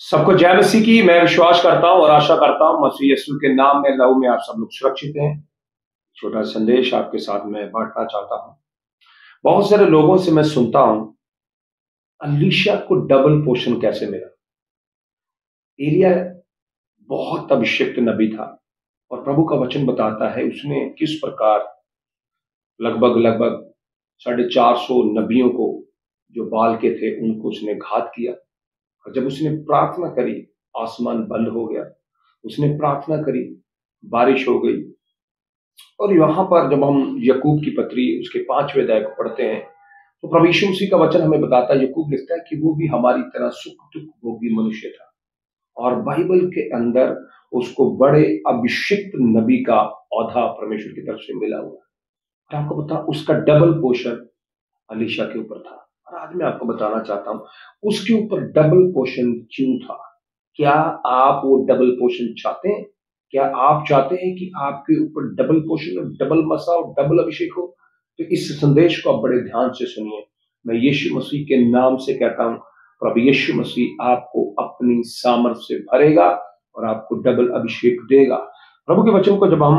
सबको जय मसीह की। मैं विश्वास करता हूं और आशा करता हूं मसीह यीशु के नाम में लहू में आप सब लोग सुरक्षित हैं। छोटा संदेश आपके साथ में बांटना चाहता हूं। बहुत सारे लोगों से मैं सुनता हूं अलीशा को डबल पोर्शन कैसे मिला। एलिया बहुत अभिषिक्त नबी था और प्रभु का वचन बताता है उसने किस प्रकार लगभग 450 नबियों को जो बाल के थे उनको उसने घात किया। और जब उसने प्रार्थना करी आसमान बंद हो गया। उसने प्रार्थना करी बारिश हो गई। और यहाँ पर जब हम यकूब की पत्री उसके 5वें अध्याय को पढ़ते हैं तो प्रभु यीशु मसीह का वचन हमें बताता है, यकूब लिखता है कि वो भी हमारी तरह सुख दुख भोगी मनुष्य था और बाइबल के अंदर उसको बड़े अभिषिक्त नबी का औधा परमेश्वर की तरफ से मिला हुआ है। आपको बता उसका डबल पोर्शन अलीशा के ऊपर था। और आज मैं आपको बताना चाहता हूं उसके ऊपर डबल पोर्शन क्यों था। क्या आप वो डबल पोर्शन चाहते हैं? क्या आप चाहते हैं कि आपके ऊपर डबल पोर्शन और डबल मसा और डबल अभिषेक हो? तो इस संदेश को आप बड़े ध्यान से सुनिए। मैं यीशु मसीह के नाम से कहता हूं, प्रभु यीशु मसीह आपको अपनी सामर्थ्य से भरेगा और आपको डबल अभिषेक देगा। प्रभु के वचन को जब हम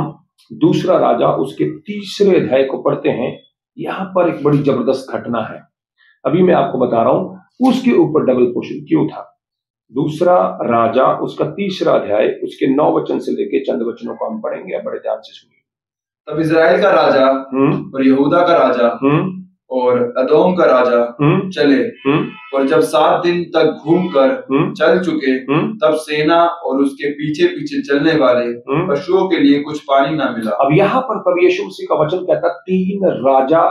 दूसरा राजा उसके 3रे अध्याय को पढ़ते हैं, यहां पर एक बड़ी जबरदस्त घटना है। अभी मैं आपको बता रहा हूं उसके ऊपर डबल पोर्शन क्यों था। दूसरा राजा उसका 3रा अध्याय उसके 9 वचन से लेके चंद वचनों को हम पढ़ेंगे, बड़े ध्यान से सुनिए। तब इजराइल का राजा और यहूदा का राजा और अदोम का राजा चले और जब 7 दिन तक घूमकर चल चुके तब सेना और उसके पीछे पीछे चलने वाले पशुओं के लिए कुछ पानी ना मिला। अब यहाँ पर प्रभु यीशु मसीह का वचन कहता 3 राजा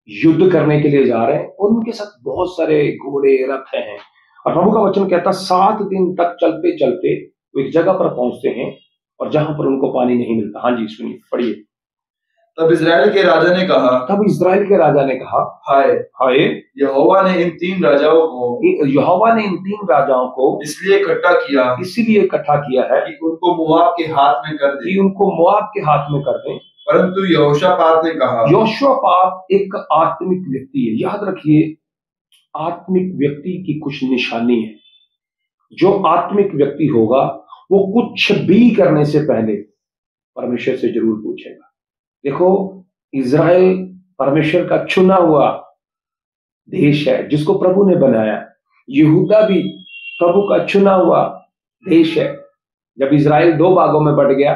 युद्ध करने के लिए जा रहे हैं और उनके साथ बहुत सारे घोड़े रथ हैं। और प्रभु का वचन कहता 7 दिन तक चलते चलते वो एक जगह पर पहुंचते हैं और जहां पर उनको पानी नहीं मिलता। हाँ जी सुनिए, पढ़िए। तब इजराइल के राजा ने कहा हाय हाय यहोवा ने इन 3 राजाओं को इसलिए इकट्ठा किया है कि उनको मोआब के हाथ में कर दें। परंतु यहोशापात ने कहा, यहोशापात एक आत्मिक व्यक्ति है। याद रखिए, आत्मिक व्यक्ति की कुछ निशानी है। जो आत्मिक व्यक्ति होगा वो कुछ भी करने से पहले परमेश्वर से जरूर पूछेगा। देखो, इज़राइल परमेश्वर का चुना हुआ देश है जिसको प्रभु ने बनाया। यहूदा भी प्रभु का चुना हुआ देश है। जब इज़राइल 2 भागों में बट गया,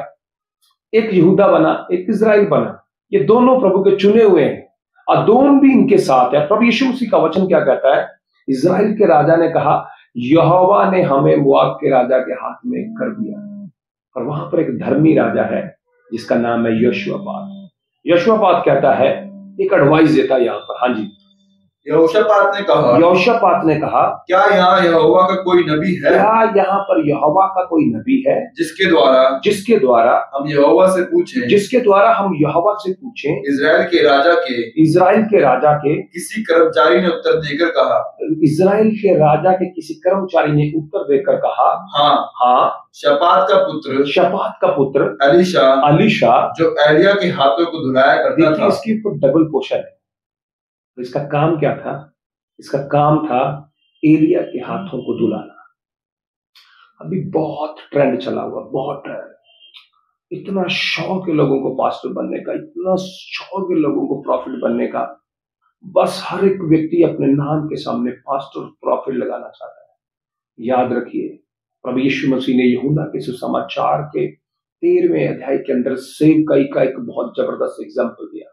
एक यहूदा बना एक इज़राइल बना। ये दोनों प्रभु के चुने हुए हैं। अदोम भी इनके साथ है। प्रभु यीशु मसीह का वचन क्या कहता है? इज़राइल के राजा ने कहा यहोवा ने हमें मोआब के राजा के हाथ में कर दिया। और वहां पर एक धर्मी राजा है जिसका नाम है यहोशापात। यहोशापात कहता है, एक एडवाइस देता है यहाँ पर। हाँ जी, यहोशापात ने कहा क्या यहाँ यहोवा का कोई नबी है? क्या यहाँ पर यहोवा का कोई नबी है जिसके द्वारा हम यहोवा से पूछें? इज़राइल के राजा के किसी कर्मचारी ने उत्तर देकर कहा। इज़राइल के राजा के किसी कर्मचारी ने उत्तर देकर कहा, हाँ शपात का पुत्र अलीशा जो एलिया के हाथों को धुलाया करता था। इसके ऊपर डबल पोर्शन है। तो इसका काम क्या था? इसका काम था एलिया के हाथों को धुलाना। अभी बहुत ट्रेंड चला हुआ, बहुत ट्रेंड। इतना शौक है लोगों को पास्टर बनने का, इतना शौक है लोगों को प्रॉफिट बनने का। बस हर एक व्यक्ति अपने नाम के सामने पास्टर प्रॉफिट लगाना चाहता है। याद रखिए, प्रभु यीशु मसीह ने यूहन्ना के सुसमाचार के 13वें अध्याय के अंदर सेवकाई का एक बहुत जबरदस्त एग्जाम्पल दिया।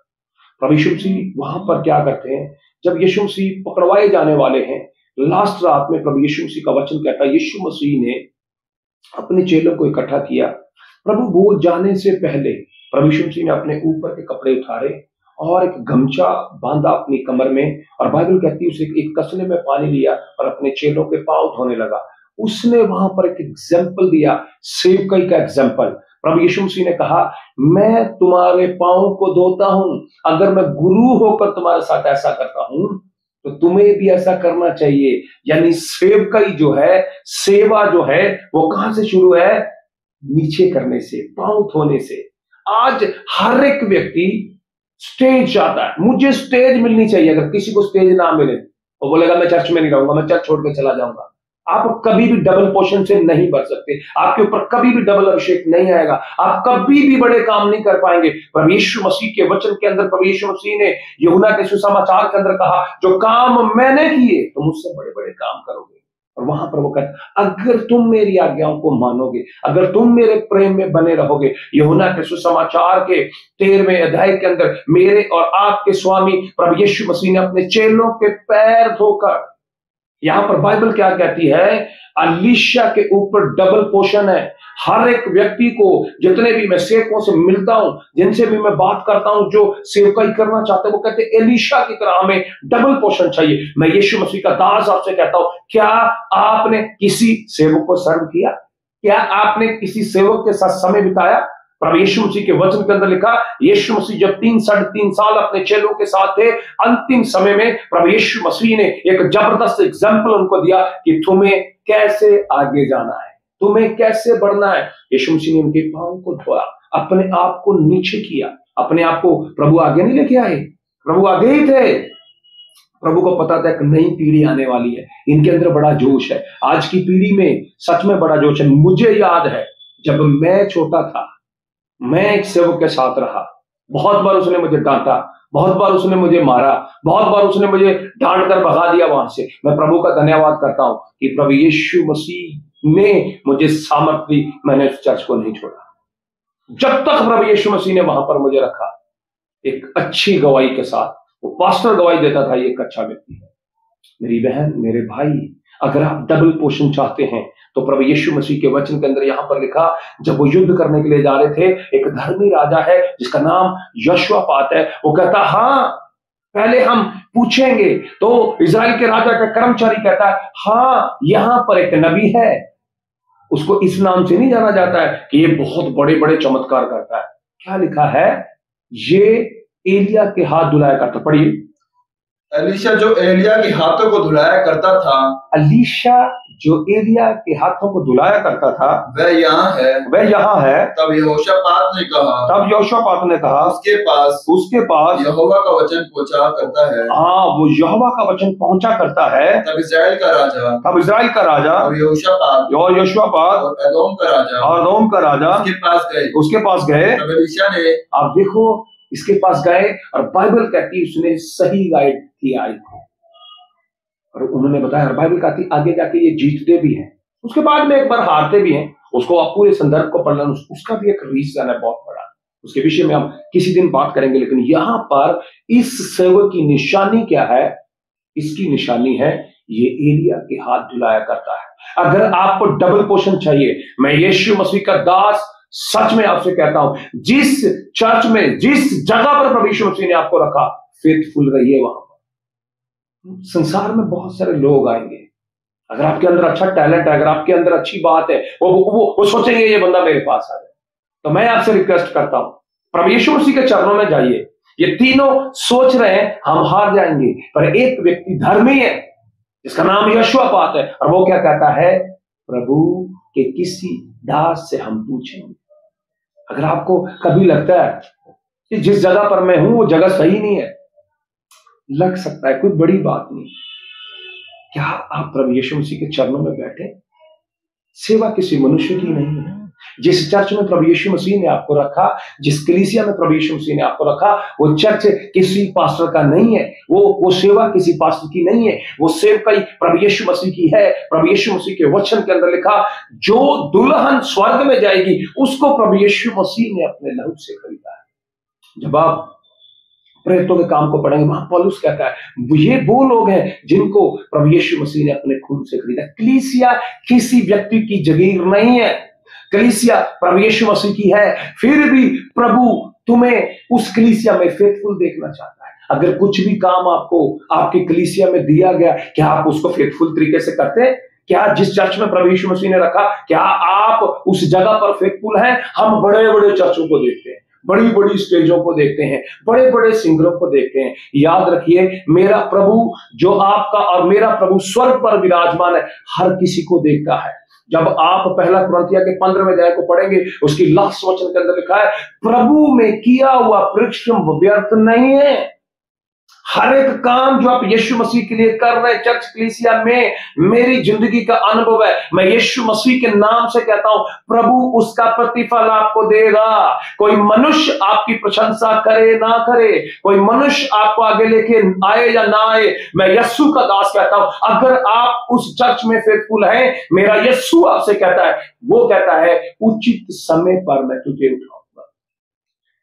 प्रभु यीशु मसीह वहां पर क्या करते हैं? जब यीशु मसीह पकड़वाए जाने वाले हैं, लास्ट रात में प्रभु यीशु मसीह का वचन कहता है यीशु मसीह ने अपने चेलों को इकट्ठा किया। प्रभु वो जाने से पहले प्रभु यीशु मसीह ने अपने ऊपर के कपड़े उतारे और एक गमछा बांधा अपनी कमर में, और बाइबल कहती है उसे एक तसले में पानी लिया और अपने चेलों के पांव धोने लगा। उसने वहां पर एक एग्जाम्पल दिया, सेवकाई का एग्जाम्पल। प्रभु यीशु मसीह ने कहा मैं तुम्हारे पांव को धोता हूं। अगर मैं गुरु होकर तुम्हारे साथ ऐसा करता हूं तो तुम्हें भी ऐसा करना चाहिए। यानी सेवकाई जो है, सेवा जो है, वो कहां से शुरू है? नीचे करने से, पांव धोने से। आज हर एक व्यक्ति स्टेज चाहता है, मुझे स्टेज मिलनी चाहिए। अगर किसी को स्टेज ना मिले वो बोलेगा मैं चर्च में नहीं रहूंगा, मैं चर्च छोड़ के चला जाऊंगा। आप कभी भी डबल पोर्शन से नहीं बढ़ सकते, आपके ऊपर कभी भी डबल अभिषेक नहीं आएगा, आप कभी भी बड़े काम नहीं कर पाएंगे। प्रभु यीशु मसीह के वचन के अंदर प्रभु यीशु मसीह ने यूहन्ना के सुसमाचार के अंदर कहा, जो काम मैंने किए तुम मुझसे बड़े बड़े काम करोगे। और वहां पर वो कहता, अगर तुम मेरी आज्ञाओं को मानोगे, अगर तुम मेरे प्रेम में बने रहोगे। यूहन्ना के सुसमाचार के 13वें अध्याय के अंदर मेरे और आपके स्वामी प्रभु यीशु मसीह ने अपने चेलों के पैर धोकर, यहां पर बाइबल क्या कहती है, अलीशा के ऊपर डबल पोर्शन है। हर एक व्यक्ति को, जितने भी मैं सेवकों से मिलता हूं, जिनसे भी मैं बात करता हूं, जो सेवकाई करना चाहते हैं, वो कहते हैं एलीशा की तरह हमें डबल पोर्शन चाहिए। मैं यीशु मसीह का दास आपसे कहता हूं, क्या आपने किसी सेवक को सर्व किया? क्या आपने किसी सेवक के साथ समय बिताया? प्रभु यीशु मसीह के वचन के अंदर लिखा, यीशु मसीह जब 3-3.5 साल अपने चेलों के साथ थे, अंतिम समय में प्रभु यीशु मसीह ने एक जबरदस्त एग्जाम्पल उनको दिया कि तुम्हें कैसे आगे जाना है, तुम्हें कैसे बढ़ना है। यीशु मसीह ने उनके पांव को धोया, अपने आप को नीचे किया, अपने आप को प्रभु आगे नहीं लेके आए, प्रभु आगे ही थे। प्रभु को पता था एक नई पीढ़ी आने वाली है, इनके अंदर बड़ा जोश है। आज की पीढ़ी में सच में बड़ा जोश है। मुझे याद है जब मैं छोटा था, मैं एक सेवक के साथ रहा, बहुत बार उसने मुझे डांटा, बहुत बार उसने मुझे मारा, बहुत बार उसने मुझे डांट कर भगा दिया वहां से। मैं प्रभु का धन्यवाद करता हूं कि प्रभु यीशु मसीह ने मुझे सामर्थ्य दी, मैंने उस चर्च को नहीं छोड़ा। जब तक प्रभु यीशु मसीह ने वहां पर मुझे रखा, एक अच्छी गवाही के साथ, वो पास्टर गवाही देता था, ये एक अच्छा व्यक्ति है। मेरी बहन, मेरे भाई, अगर आप डबल पोर्शन चाहते हैं तो प्रभु यीशु मसीह के वचन के अंदर यहां पर लिखा, जब वो युद्ध करने के लिए जा रहे थे, एक धर्मी राजा है जिसका नाम यहोशापात है, वो कहता, हाँ पहले हम पूछेंगे। तो इजराइल के राजा का कर्मचारी कहता है, हाँ यहां पर एक नबी है, उसको इस नाम से नहीं जाना जाता है कि ये बहुत बड़े बड़े चमत्कार करता है। क्या लिखा है? ये एलिया के हाथ धुलाया करता। पढ़िए, एलीशा जो एलिया के हाथों को धुलाया करता था, एलीशा जो एलिया के हाथों को धुलाया करता था, वह यहाँ है, वह यहाँ है। तब यहोशापात ने कहा, उसके पास यहोवा का वचन पहुंचा करता है। हाँ, वो यहोवा का वचन पहुंचा करता है। तब इस्राएल का राजा और यहोशापात और एदोम का राजा उसके पास गए। तब एलीशा ने, आप देखो, इसके पास गए और बाइबल कहती उसने सही गाइड किया इनको, और उन्होंने बताया, और बाइबल कहती आगे जाके ये जीतते भी हैं, उसके बाद में एक बार हारते भी हैं। उसको आप पूरे संदर्भ को पढ़ना, उसका भी एक रीजन है बहुत बड़ा, उसके विषय में हम किसी दिन बात करेंगे। लेकिन यहां पर इस सेवक की निशानी क्या है? इसकी निशानी है, ये एलिया के हाथ धुलाया करता है। अगर आपको डबल पोर्शन चाहिए, मैं यीशु मसीह का दास सच में आपसे कहता हूं, जिस चर्च में, जिस जगह पर प्रभु यीशु मसीह ने आपको रखा, फेथफुल रहिए वहां पर। संसार में बहुत सारे लोग आएंगे, अगर आपके अंदर अच्छा टैलेंट है, अगर आपके अंदर अच्छी बात है, वो सोचेंगे ये बंदा मेरे पास आ जाए। तो मैं आपसे रिक्वेस्ट करता हूं, प्रभु यीशु मसीह के चरणों में जाइए। ये तीनों सोच रहे हैं हम हार जाएंगे, पर एक व्यक्ति धर्मी है जिसका नाम यहोशापात है, और वो क्या कहता है? प्रभु के किसी दास से हम पूछेंगे। अगर आपको कभी लगता है कि जिस जगह पर मैं हूं वो जगह सही नहीं है, लग सकता है, कोई बड़ी बात नहीं, क्या आप प्रभु यीशु मसीह के चरणों में बैठे? सेवा किसी मनुष्य की नहीं है। जिस चर्च में प्रभु यीशु मसीह ने आपको रखा, जिस कलीसिया में प्रभु यीशु मसीह ने आपको रखा, वो चर्च किसी पास्टर का नहीं है, वो सेवा किसी पास्टर की नहीं है, वो सेवकाई प्रभु यीशु मसीह की है। प्रभु यीशु मसीह के वचन के अंदर लिखा, जो दुल्हन स्वर्ग में जाएगी उसको प्रभु यीशु मसीह ने अपने लहू से खरीदा है। जब आप प्रेरितों के काम को पढ़ेंगे, वहां पौलुस कहता है ये वो लोग हैं जिनको प्रभु यीशु मसीह ने अपने खून से खरीदा। कलीसिया किसी व्यक्ति की जागीर नहीं है, कलीसिया प्रभु यीशु मसीह की है। फिर भी प्रभु तुम्हें उस कलीसिया में फेथफुल देखना चाहता है। अगर कुछ भी काम आपको आपके कलीसिया में दिया गया, क्या आप उसको फेथफुल तरीके से करते हैं? क्या जिस चर्च में प्रभु यीशु मसीह ने रखा, क्या आप उस जगह पर फेथफुल हैं? हम बड़े बड़े चर्चों को देखते हैं, बड़ी बड़ी स्टेजों को देखते हैं, बड़े बड़े सिंगरों को देखते हैं। याद रखिए, मेरा प्रभु जो आपका और मेरा प्रभु स्वर्ग पर विराजमान है, हर किसी को देखता है। जब आप पहला कुरिन्थियों के 15वें अध्याय को पढ़ेंगे, उसकी लास्ट वचन के अंदर लिखा है, प्रभु में किया हुआ परिश्रम व्यर्थ नहीं है। हर एक काम जो आप यीशु मसीह के लिए कर रहे हैं चर्च कलीसिया में, मेरी जिंदगी का अनुभव है, मैं यीशु मसीह के नाम से कहता हूं, प्रभु उसका प्रतिफल आपको देगा। कोई मनुष्य आपकी प्रशंसा करे ना करे, कोई मनुष्य आपको आगे लेके आए या ना आए, मैं यीशु का दास कहता हूं, अगर आप उस चर्च में फेथफुल हैं, मेरा यीशु आपसे कहता है, वो कहता है उचित समय पर मैं तुझे उठाऊंगा।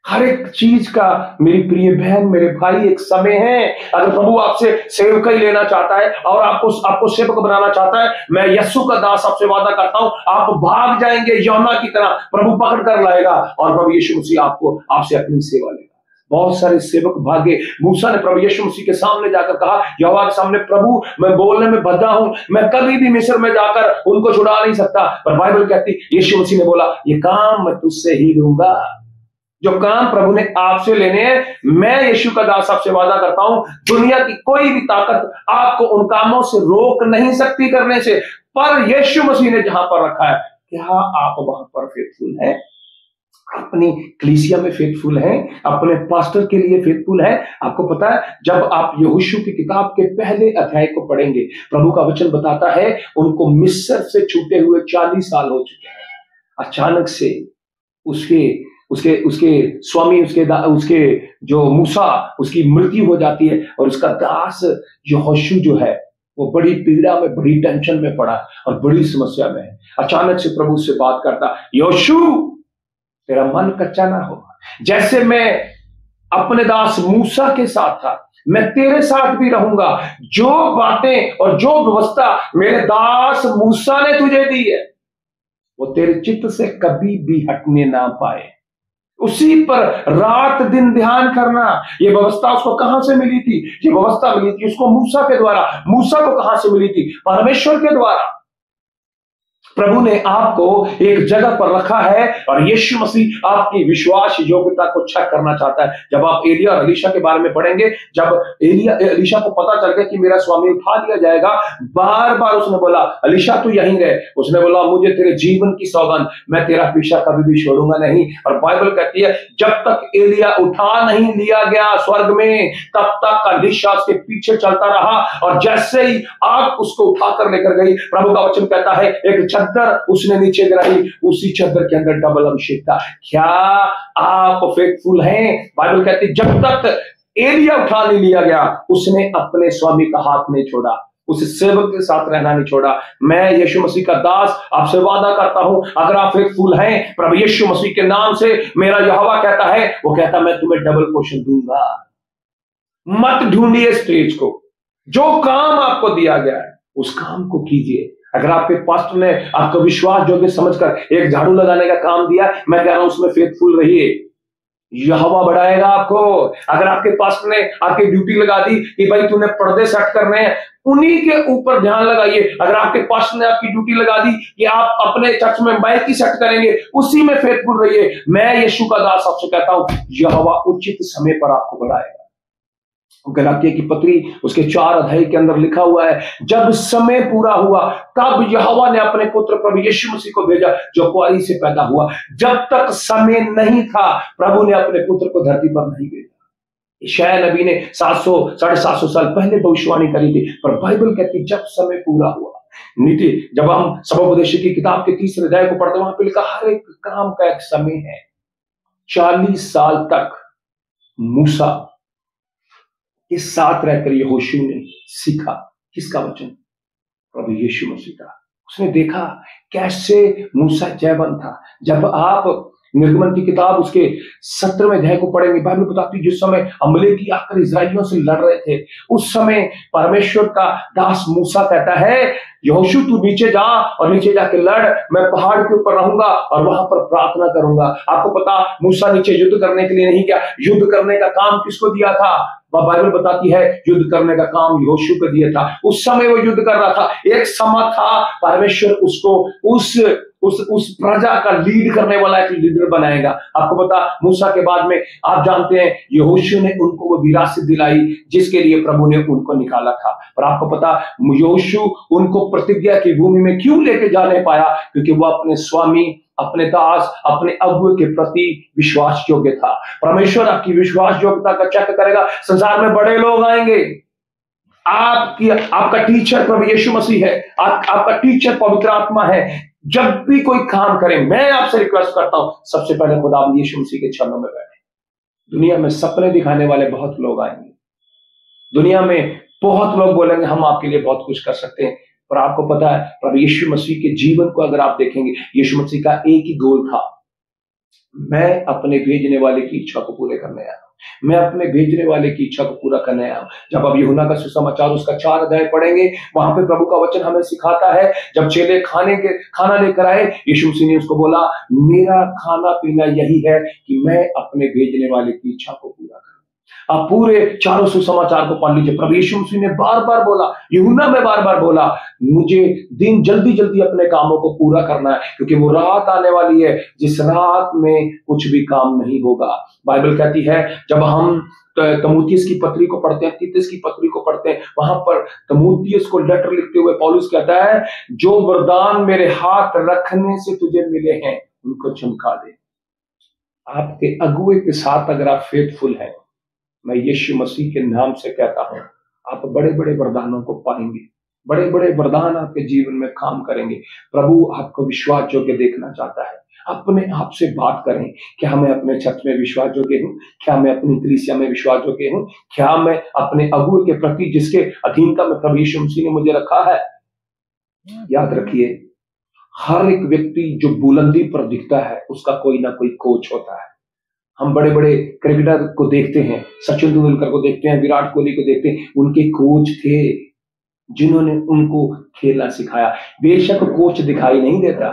हर एक चीज का मेरी प्रिय बहन मेरे भाई एक समय है। अगर प्रभु आपसे सेवकाई लेना चाहता है और आपको सेवक बनाना चाहता है, मैं यीशु का दास आपसे वादा करता हूं, आप भाग जाएंगे यौना की तरह, प्रभु पकड़ कर लाएगा और प्रभु यीशु मसीह आपसे अपनी सेवा लेगा। बहुत सारे सेवक भागे। मूसा ने प्रभु यीशु मसीह के सामने जाकर कहा, यहोवा के सामने, प्रभु मैं बोलने में बद्धा हूं, मैं कभी भी मिस्र में जाकर उनको छुड़ा नहीं सकता। पर बाइबल कहती, यीशु मसीह ने बोला, ये काम मैं तुझसे ही लूंगा। जो काम प्रभु ने आपसे लेने हैं, मैं यीशु का दास आपसे वादा करता हूं, दुनिया की कोई भी ताकत आपको उन कामों से रोक नहीं सकती करने से। पर यीशु मसीह ने जहां पर रखा है, क्या आप वहां पर फेथफुल हैं? अपनी कलीसिया में फेथफुल हैं? अपने पास्टर के लिए फेथफुल हैं? आपको पता है, जब आप यहोशू की किताब के पहले अध्याय को पढ़ेंगे, प्रभु का वचन बताता है उनको मिस्र से छूटे हुए 40 साल हो चुके हैं। अचानक से उसके स्वामी, उसके जो मूसा, उसकी मृत्यु हो जाती है और उसका दास यहोशू जो है वो बड़ी पीड़ा में, बड़ी टेंशन में पड़ा और बड़ी समस्या में है। अचानक से प्रभु से बात करता, यहोशू तेरा मन कच्चा ना हो, जैसे मैं अपने दास मूसा के साथ था, मैं तेरे साथ भी रहूंगा। जो बातें और जो व्यवस्था मेरे दास मूसा ने तुझे दी है, वो तेरे चित्त से कभी भी हटने ना पाए। उसी पर रात दिन ध्यान करना। ये व्यवस्था उसको कहां से मिली थी? ये व्यवस्था मिली थी उसको मूसा के द्वारा। मूसा को कहां से मिली थी? परमेश्वर के द्वारा। प्रभु ने आपको एक जगह पर रखा है और यीशु मसीह आपकी विश्वास योग्यता को चेक करना चाहता है। जब आप एलिया और एलीशा के बारे में पढ़ेंगे, जब एलीशा को पता चल गया कि मेरा स्वामी उठा लिया जाएगा, बार बार उसने बोला, एलीशा तू यहीं रहे। उसने बोला, मुझे तेरे जीवन की सौगंध, मैं तेरा पीछा कभी भी छोड़ूंगा नहीं। और बाइबल कहती है, जब तक एलिया उठा नहीं लिया गया स्वर्ग में, तब तक एलीशा उसके पीछे चलता रहा। और जैसे ही आग उसको उठाकर लेकर गई, प्रभु का वचन कहता है एक चद्दर उसने नीचे गिराई, उसी चद्दर के अंदर डबल अभिषेक था। क्या आप फेथफुल हैं? बाइबल कहती है जब तक एलिया उठा नहीं लिया गया, उसने अपने स्वामी का हाथ नहीं छोड़ा, उस सेवक के साथ रहना नहीं छोड़ा। मैं यीशु मसीह का दास आपसे वादा करता हूं, अगर आप फेथफुल हैं, प्रभु यीशु मसीह के नाम से मेरा यहोवा कहता है, वो कहता मैं तुम्हें डबल पोर्शन दूंगा। मत ढूंढिए स्टेज को, जो काम आपको दिया गया है उस काम को कीजिए। अगर आपके पास्टर ने आपको विश्वास योग्य समझकर एक झाड़ू लगाने का काम दिया, मैं कह रहा हूं उसमें फेथफुल रहिए, यहोवा बढ़ाएगा आपको। अगर आपके पास्टर ने आपकी ड्यूटी लगा दी कि भाई तूने पर्दे सेट करने हैं, उन्हीं के ऊपर ध्यान लगाइए। अगर आपके पास्टर ने आपकी ड्यूटी लगा दी कि आप अपने चर्च में माइक की सेट करेंगे, उसी में फेथफुल रहिए। मैं यीशु का दास आपसे कहता हूं, यहोवा उचित समय पर आपको बढ़ाएगा। गलातिया की पत्री उसके 4 अध्याय के अंदर लिखा हुआ है, जब समय पूरा हुआ तब यहोवा ने अपने पुत्र प्रभु यीशु मसीह को भेजा, जो कुआरी से पैदा हुआ। जब तक समय नहीं था, प्रभु ने अपने पुत्र को धरती पर नहीं भेजा। यशायाह नबी ने 700-750 साल पहले भविष्यवाणी करी थी, पर बाइबल कहती जब समय पूरा हुआ। नीति, जब हम सबोपदेश की किताब के 3 अध्याय को पढ़ते, वहां पे लिखा हर एक काम का एक समय है। 40 साल तक मूसा के साथ रहकर यहोशू ने सीखा किसका वचन? प्रभु यीशु मसीह का। उसने देखा कैसे मूसा जयवंत था। जब आप निर्गमन की किताब उसके 17वें अध्याय को पढ़ेंगे, बाइबल बताती है जिस समय अमलेकी आकर इजराइलियों से लड़ रहे थे, उस समय परमेश्वर का दास मूसा कहता है, यहोशू तू नीचे जा और नीचे जाके लड़, मैं पहाड़ के ऊपर रहूंगा और वहां पर प्रार्थना करूंगा। आपको पता, मूसा नीचे युद्ध करने के लिए नहीं गया। युद्ध करने का काम किसको दिया था? बाइबल बताती है युद्ध करने का काम यहोशू को दिया था। उस समय वो युद्ध कर रहा था। एक समय था परमेश्वर उसको उस प्रजा का लीड करने वाला एक लीडर बनाएगा। आपको पता, मूसा के बाद में आप जानते हैं यहोशू ने उनको वो विरासत दिलाई जिसके लिए प्रभु ने उनको निकाला था। पर आपको पता, यहोशू उनको प्रतिज्ञा की भूमि में क्यों लेके जा नहीं पाया? क्योंकि वो अपने स्वामी अपने दास, अपने अगुए के प्रति विश्वास योग्य था। परमेश्वर आपकी विश्वास योग्यता का चेक करेगा। संसार में बड़े लोग आएंगे, आपका टीचर प्रभु यीशु मसीह है, आपका टीचर पवित्र आत्मा है। जब भी कोई काम करें, मैं आपसे रिक्वेस्ट करता हूं, सबसे पहले खुदा यीशु मसीह के चरणों में बैठे। दुनिया में सपने दिखाने वाले बहुत लोग आएंगे, दुनिया में बहुत लोग बोलेंगे हम आपके लिए बहुत कुछ कर सकते हैं, पर आपको पता है प्रभु यीशु मसीह के जीवन को अगर आप देखेंगे, यीशु मसीह का एक ही गोल था, मैं अपने भेजने वाले की इच्छा को पूरे करने आया हूं, मैं अपने भेजने वाले की इच्छा को पूरा करने आया हूं। जब आप यूहन्ना का सुसमाचार उसका 4 अध्याय पढ़ेंगे, वहां पे प्रभु का वचन हमें सिखाता है, जब चेले खाना लेकर आए, यीशु मसीह ने उसको बोला, मेरा खाना पीना यही है कि मैं अपने भेजने वाले की इच्छा को पूरा करूं। आप पूरे 4 सुसमाचार को पढ़ लीजिए। प्रभु यीशु मसीह ने बार बार बोला, यूहन्ना में बार बार बोला, मुझे दिन जल्दी जल्दी अपने कामों को पूरा करना है, क्योंकि वो रात आने वाली है जिस रात में कुछ भी काम नहीं होगा। बाइबल कहती है, जब हम तीमुथियुस की पत्री को पढ़ते हैं, तीतुस की पत्री को पढ़ते हैं, वहां पर तीमुथियुस को लेटर लिखते हुए पौलुस कहता है, जो वरदान मेरे हाथ रखने से तुझे मिले हैं उनको चमका दे। आपके अगुए के साथ अगर आप फेथफुल हैं, मैं यीशु मसीह के नाम से कहता हूं, आप बड़े बड़े वरदानों को पाएंगे, बड़े बड़े वरदान आपके जीवन में काम करेंगे। प्रभु आपको विश्वास योग्य देखना चाहता है। अपने आप से बात करें, क्या मैं अपने चर्च में विश्वास योग्य हूं? क्या मैं अपनी कलीसिया में विश्वास योग्य हूं? क्या मैं अपने अगुए के प्रति, जिसके अधीनता में प्रभु यीशु मसीह ने मुझे रखा है? याद रखिए, हर एक व्यक्ति जो बुलंदी पर दिखता है, उसका कोई ना कोई कोच होता है। हम बड़े बड़े क्रिकेटर को देखते हैं, सचिन तेंदुलकर को देखते हैं, विराट कोहली को देखते हैं, उनके कोच थे जिन्होंने उनको खेलना सिखाया। बेशक कोच दिखाई नहीं देता,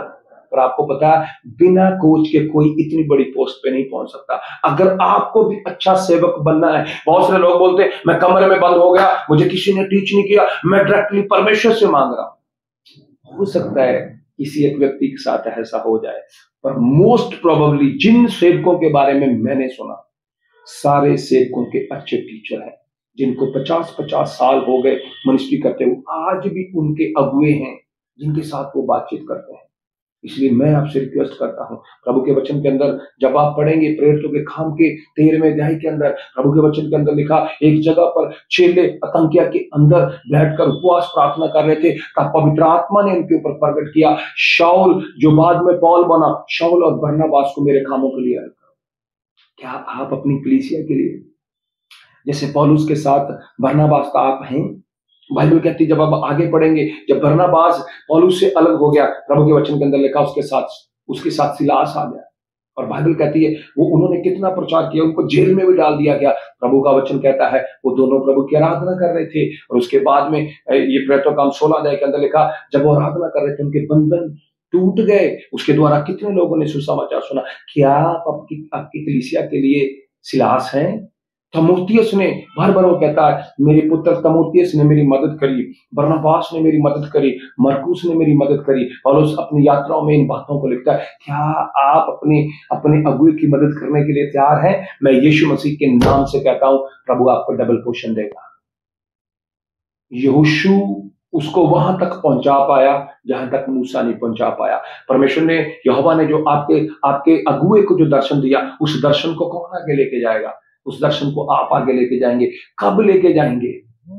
पर आपको पता है, बिना कोच के कोई इतनी बड़ी पोस्ट पे नहीं पहुंच सकता। अगर आपको भी अच्छा सेवक बनना है, बहुत सारे लोग बोलते हैं मैं कमरे में बंद हो गया, मुझे किसी ने टीच नहीं किया, मैं डायरेक्टली परमेश्वर से मांग रहा हूं। हो सकता है किसी एक व्यक्ति के साथ ऐसा हो जाए, पर मोस्ट प्रोबेबली जिन सेवकों के बारे में मैंने सुना, सारे सेवकों के अच्छे टीचर हैं, जिनको 50-50 साल हो गए मिनिस्ट्री करते हुए, आज भी उनके अगुए हैं जिनके साथ वो बातचीत करते हैं। इसलिए मैं आपसे रिक्वेस्ट करता हूं, प्रभु के वचन के अंदर जब आप पढ़ेंगे, प्रेरितों के काम के 13वें अध्याय के अंदर प्रभु के वचन के अंदर लिखा, एक जगह पर चेले अंताकिया के अंदर बैठकर उपवास प्रार्थना कर रहे थे, तब पवित्र आत्मा ने उनके ऊपर प्रकट किया, शाऊल जो बाद में पौल बना, शाऊल और बरनबास को मेरे कामों के लिए अलग करो। क्या आप अपनी कलीसिया के लिए जैसे पौलुस के साथ बरनबास का आप हैं? बाइबल कहती है, जब आप आगे पढ़ेंगे, जब बरनबास पौलुस से अलग हो गया, प्रभु के वचन के अंदर लिखा उसके साथ सिलास आ गया, और बाइबल कहती है वो उन्होंने कितना प्रचार किया, उनको जेल में भी डाल दिया गया। प्रभु का वचन कहता है वो दोनों प्रभु की आराधना कर रहे थे, और उसके बाद में ये प्रेरितों का काम 16 अध्याय के अंदर लिखा, जब वो आराधना कर रहे थे उनके बंधन टूट गए। उसके द्वारा कितने लोगों ने सुसमाचार सुना। क्या आप आपकी कलीसिया के लिए सिलास हैं? तीमुथियुस ने बार बार वो कहता है, मेरे पुत्र तीमुथियुस ने मेरी मदद करी, बरनबास ने मेरी मदद करी, मरकुस ने मेरी मदद करी। पौलुस अपनी यात्राओं में इन बातों को लिखता है। क्या आप अपने अगुए की मदद करने के लिए तैयार हैं? मैं यीशु मसीह के नाम से कहता हूं, प्रभु आपको डबल पोषण देगा। यहोशू उसको वहां तक पहुंचा पाया जहां तक मूसा नहीं पहुंचा पाया। परमेश्वर ने, यहोवा ने जो आपके अगुए को जो दर्शन दिया, उस दर्शन को कौन आगे लेके जाएगा? उस दर्शन को आप आगे लेके जाएंगे। कब लेके जाएंगे?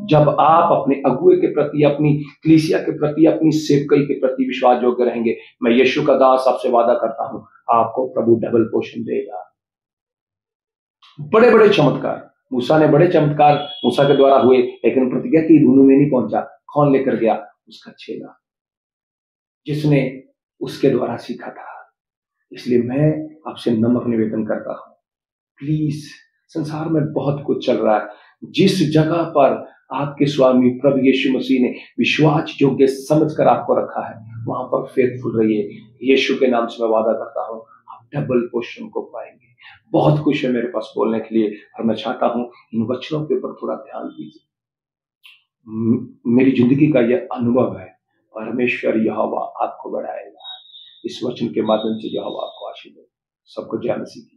जब आप अपने अगुए के प्रति, अपनी कलीसिया के प्रति, अपनी सेवकाई के प्रति विश्वास योग्य रहेंगे। मैं यीशु का दास आपसे वादा करता हूं, आपको प्रभु डबल पोषण देगा। बड़े बड़े चमत्कार, मूसा ने बड़े चमत्कार मूसा के द्वारा हुए, लेकिन प्रतिज्ञा की धूनु में नहीं पहुंचा। कौन लेकर गया? उसका चेला, जिसने उसके द्वारा सीखा था। इसलिए मैं आपसे नम्र निवेदन करता हूं, प्लीज, संसार में बहुत कुछ चल रहा है, जिस जगह पर आपके स्वामी प्रभु यीशु मसीह ने विश्वास योग्य समझकर आपको रखा है, वहां पर फेथफुल रहिए। यीशु के नाम से मैं वादा करता हूं, आप डबल पोषण को पाएंगे। बहुत कुछ है मेरे पास बोलने के लिए, और मैं चाहता हूं इन वचनों के ऊपर थोड़ा ध्यान दीजिए। मेरी जिंदगी का यह अनुभव है, परमेश्वर यहोवा आपको बढ़ाएगा। इस वचन के माध्यम से यहोवा आपको आशीर्वाद दे। सबको जय मसीह।